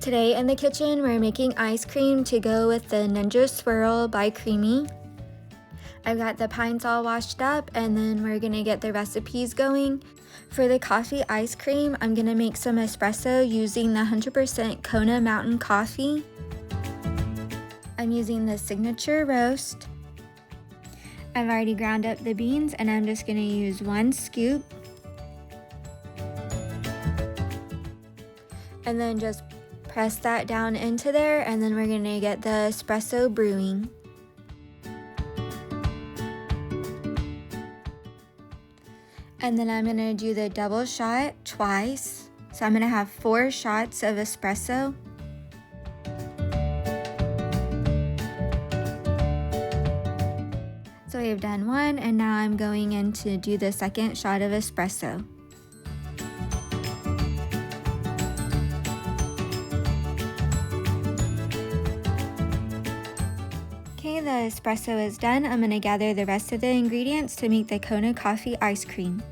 Today in the kitchen, we're making ice cream to go with the Ninja Swirl by Creami. I've got the pines all washed up, and then we're gonna get the recipes going. For the coffee ice cream, I'm gonna make some espresso using the 100% Kona mountain coffee. I'm using the signature roast. I've already ground up the beans, and I'm just gonna use 1 scoop. And then just press that down into there, and then we're gonna get the espresso brewing. And then I'm gonna do the double shot twice. So I'm gonna have 4 shots of espresso. So we've done 1, and now I'm going in to do the second shot of espresso. Okay, the espresso is done. I'm going to gather the rest of the ingredients to make the Kona coffee ice cream.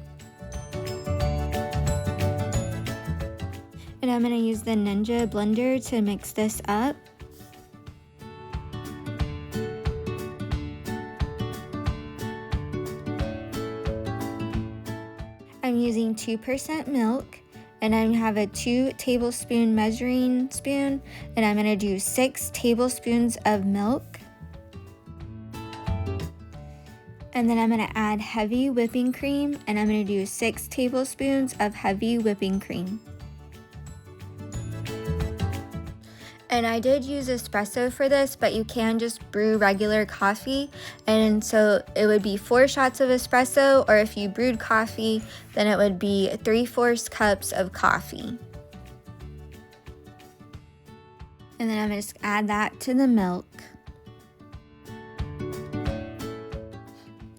And I'm going to use the Ninja blender to mix this up. I'm using 2% milk, and I have a 2 tablespoon measuring spoon, and I'm going to do 6 tablespoons of milk. And then I'm going to add heavy whipping cream, and I'm going to do 6 tablespoons of heavy whipping cream. And I did use espresso for this, but you can just brew regular coffee. And so it would be 4 shots of espresso, or if you brewed coffee, then it would be 3/4 cups of coffee. And then I'm going to just add that to the milk.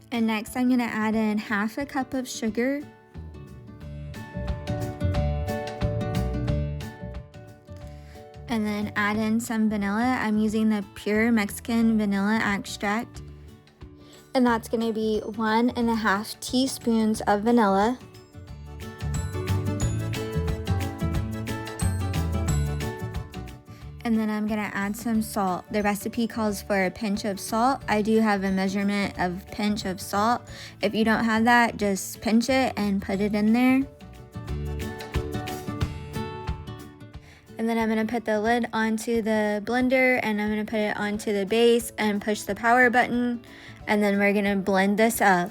And next I'm going to add in 1/2 cup of sugar. And then add in some vanilla. I'm using the pure Mexican vanilla extract. And that's going to be 1.5 teaspoons of vanilla. And then I'm going to add some salt. The recipe calls for a pinch of salt. I do have a measurement of pinch of salt. If you don't have that, just pinch it and put it in there. And then I'm going to put the lid onto the blender, and I'm going to put it onto the base and push the power button. And then we're going to blend this up.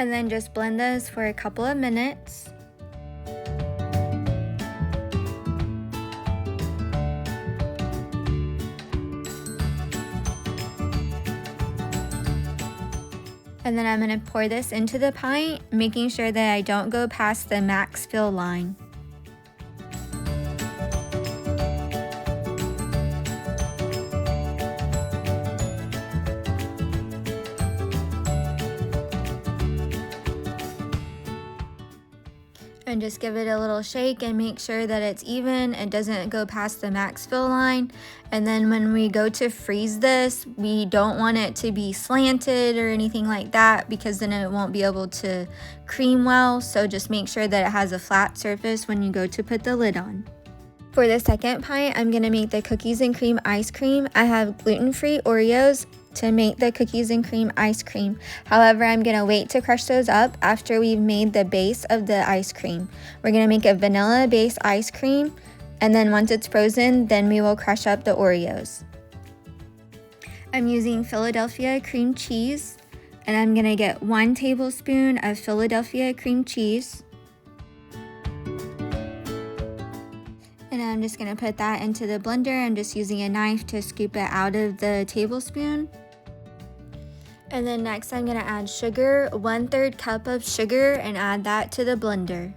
And then just blend this for a couple of minutes. And then I'm going to pour this into the pint, making sure that I don't go past the max fill line. And just give it a little shake and make sure that it's even. It doesn't go past the max fill line. And then when we go to freeze this, we don't want it to be slanted or anything like that, because then it won't be able to cream well. So just make sure that it has a flat surface when you go to put the lid on. For the second pint, I'm going to make the cookies and cream ice cream. I have gluten-free Oreos to make the cookies and cream ice cream. However, I'm going to wait to crush those up after we've made the base of the ice cream. We're going to make a vanilla base ice cream, and then once it's frozen, then we will crush up the Oreos. I'm using Philadelphia cream cheese, and I'm going to get 1 tablespoon of Philadelphia cream cheese. And I'm just going to put that into the blender. I'm just using a knife to scoop it out of the tablespoon. And then next I'm going to add sugar, 1/3 cup of sugar, and add that to the blender.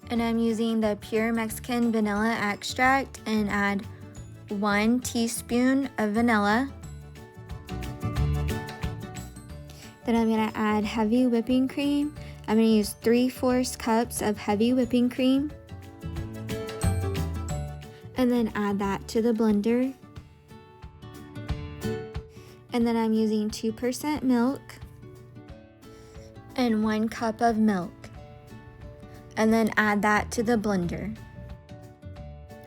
And I'm using the pure Mexican vanilla extract, and add 1 teaspoon of vanilla. Then I'm going to add heavy whipping cream. I'm going to use 3/4 cups of heavy whipping cream. And then add that to the blender. And then I'm using 2% milk and 1 cup of milk. and then add that to the blender.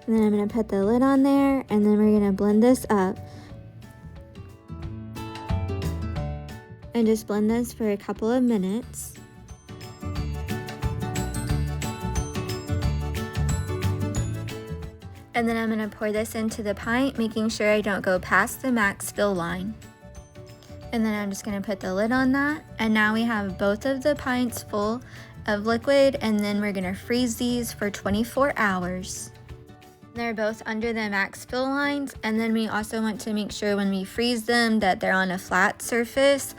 And then I'm going to put the lid on there, and then we're going to blend this up. And just blend this for a couple of minutes. And then I'm going to pour this into the pint, making sure I don't go past the max fill line. And then I'm just going to put the lid on that. And now we have both of the pints full of liquid, and then we're going to freeze these for 24 hours. They're both under the max fill lines, and then we also want to make sure when we freeze them that they're on a flat surface.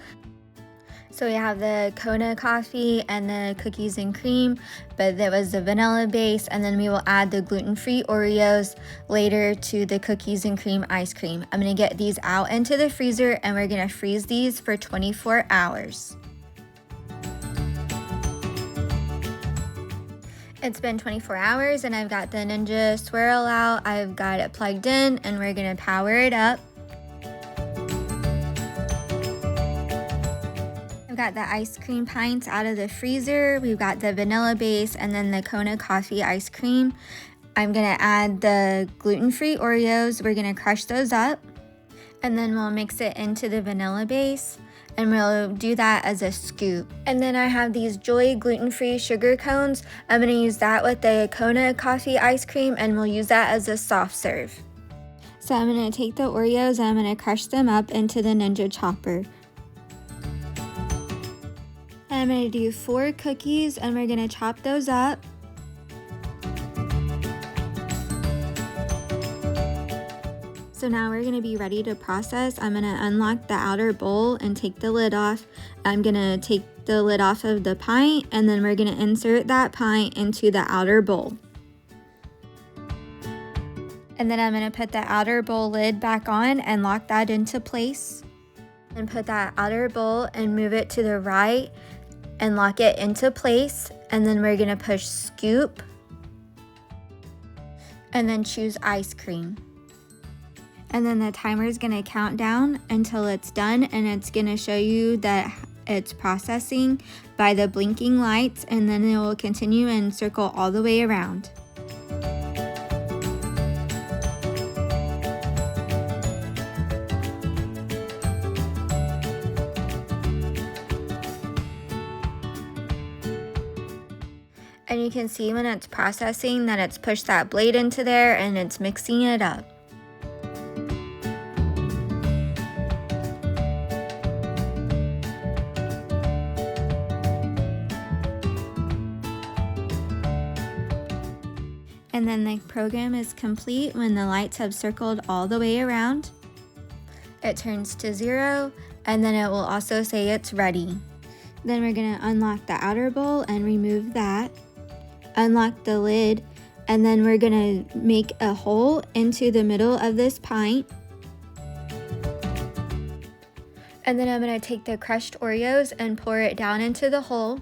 So we have the Kona coffee and the cookies and cream, but there was the vanilla base, and then we will add the gluten-free Oreos later to the cookies and cream ice cream. I'm gonna get these out into the freezer, and we're gonna freeze these for 24 hours. It's been 24 hours and I've got the Ninja Swirl out. I've got it plugged in, and we're gonna power it up. Got the ice cream pints out of the freezer. We've got the vanilla base and then the Kona coffee ice cream. I'm gonna add the gluten-free Oreos. We're gonna crush those up, and then we'll mix it into the vanilla base, and we'll do that as a scoop. And then I have these Joy gluten-free sugar cones. I'm gonna use that with the Kona coffee ice cream, and we'll use that as a soft serve. So I'm gonna take the Oreos and I'm gonna crush them up into the Ninja chopper. I'm going to do 4 cookies, and we're going to chop those up. So now we're going to be ready to process. I'm going to unlock the outer bowl and take the lid off. I'm going to take the lid off of the pint, and then we're going to insert that pint into the outer bowl. And then I'm going to put the outer bowl lid back on and lock that into place. And put that outer bowl and move it to the right and lock it into place, and then we're gonna push scoop and then choose ice cream. And then the timer is gonna count down until it's done, and it's gonna show you that it's processing by the blinking lights, and then it will continue and circle all the way around. And you can see when it's processing that it's pushed that blade into there and it's mixing it up. And then the program is complete when the lights have circled all the way around. It turns to 0, and then it will also say it's ready. Then we're going to unlock the outer bowl and remove that. Unlock the lid, and then we're gonna make a hole into the middle of this pint. And then I'm gonna take the crushed Oreos and pour it down into the hole.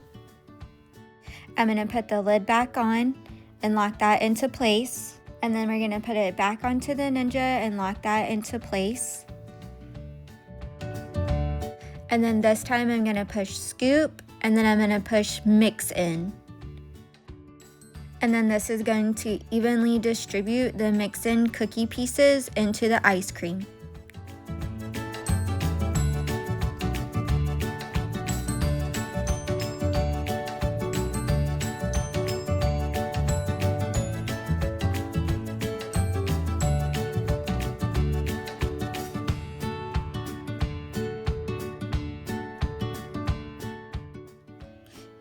I'm gonna put the lid back on and lock that into place. And then we're gonna put it back onto the Ninja and lock that into place. And then this time I'm gonna push scoop, and then I'm gonna push mix in. And then this is going to evenly distribute the mix-in cookie pieces into the ice cream.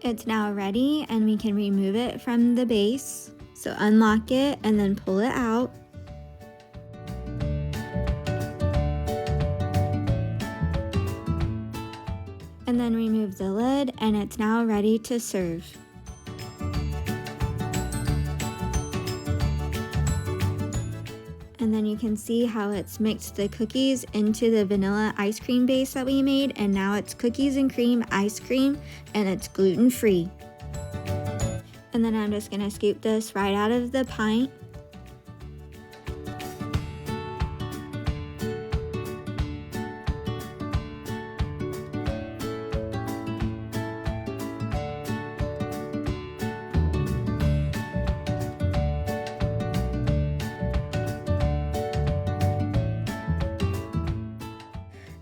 It's now ready, and we can remove it from the base. So unlock it and then pull it out. And then remove the lid, and it's now ready to serve. And then you can see how it's mixed the cookies into the vanilla ice cream base that we made, and now it's cookies and cream ice cream, and it's gluten-free. And then I'm just gonna scoop this right out of the pint.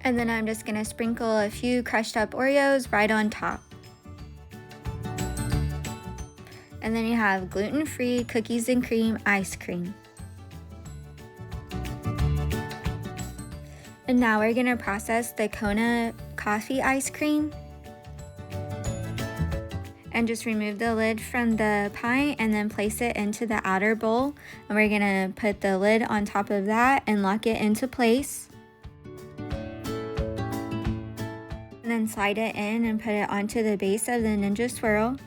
And then I'm just gonna sprinkle a few crushed up Oreos right on top. And then you have gluten-free cookies and cream ice cream. And now we're gonna process the Kona coffee ice cream. And just remove the lid from the pint and then place it into the outer bowl. And we're gonna put the lid on top of that and lock it into place. And then slide it in and put it onto the base of the Ninja Swirl.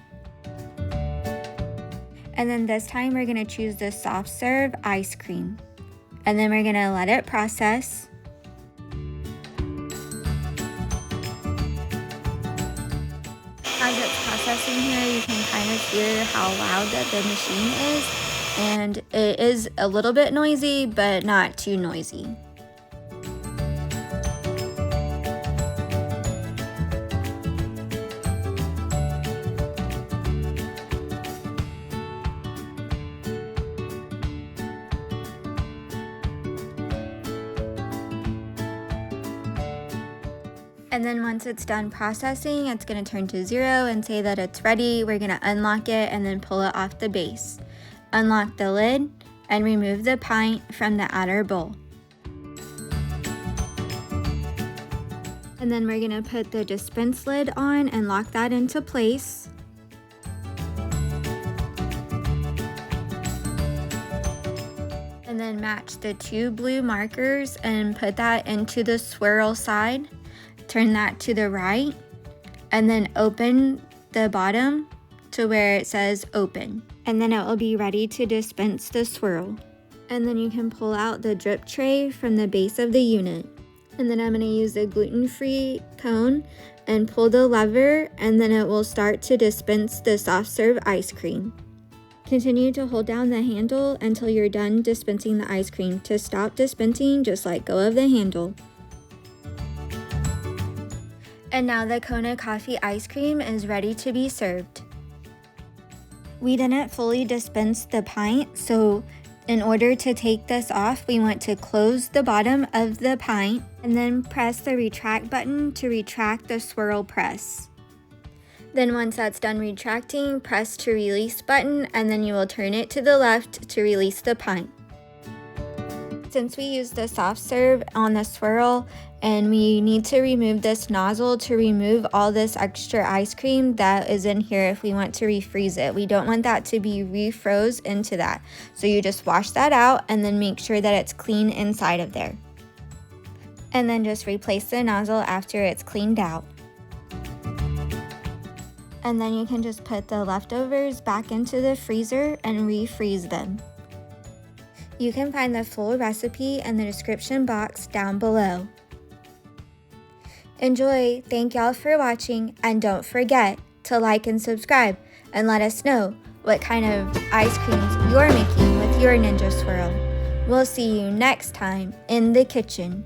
And then this time we're gonna choose the soft serve ice cream. And then we're gonna let it process. As it's processing here, you can kind of hear how loud the machine is, and it is a little bit noisy, but not too noisy. And then once it's done processing, it's gonna turn to 0 and say that it's ready. We're gonna unlock it and then pull it off the base. Unlock the lid and remove the pint from the outer bowl. And then we're gonna put the dispense lid on and lock that into place. And then match the 2 blue markers and put that into the swirl side. Turn that to the right and then open the bottom to where it says open. And then it will be ready to dispense the swirl. And then you can pull out the drip tray from the base of the unit. And then I'm going to use the gluten-free cone and pull the lever, and then it will start to dispense the soft serve ice cream. Continue to hold down the handle until you're done dispensing the ice cream. To stop dispensing, just let go of the handle. And now the Kona coffee ice cream is ready to be served. We didn't fully dispense the pint, so in order to take this off, we want to close the bottom of the pint and then press the retract button to retract the swirl press. Then once that's done retracting, press to release button and then you will turn it to the left to release the pint. Since we used the soft serve on the swirl and we need to remove this nozzle to remove all this extra ice cream that is in here if we want to refreeze it. We don't want that to be refroze into that. So you just wash that out and then make sure that it's clean inside of there. And then just replace the nozzle after it's cleaned out. And then you can just put the leftovers back into the freezer and refreeze them. You can find the full recipe in the description box down below. Enjoy, thank y'all for watching, and don't forget to like and subscribe and let us know what kind of ice creams you're making with your Ninja Swirl. We'll see you next time in the kitchen.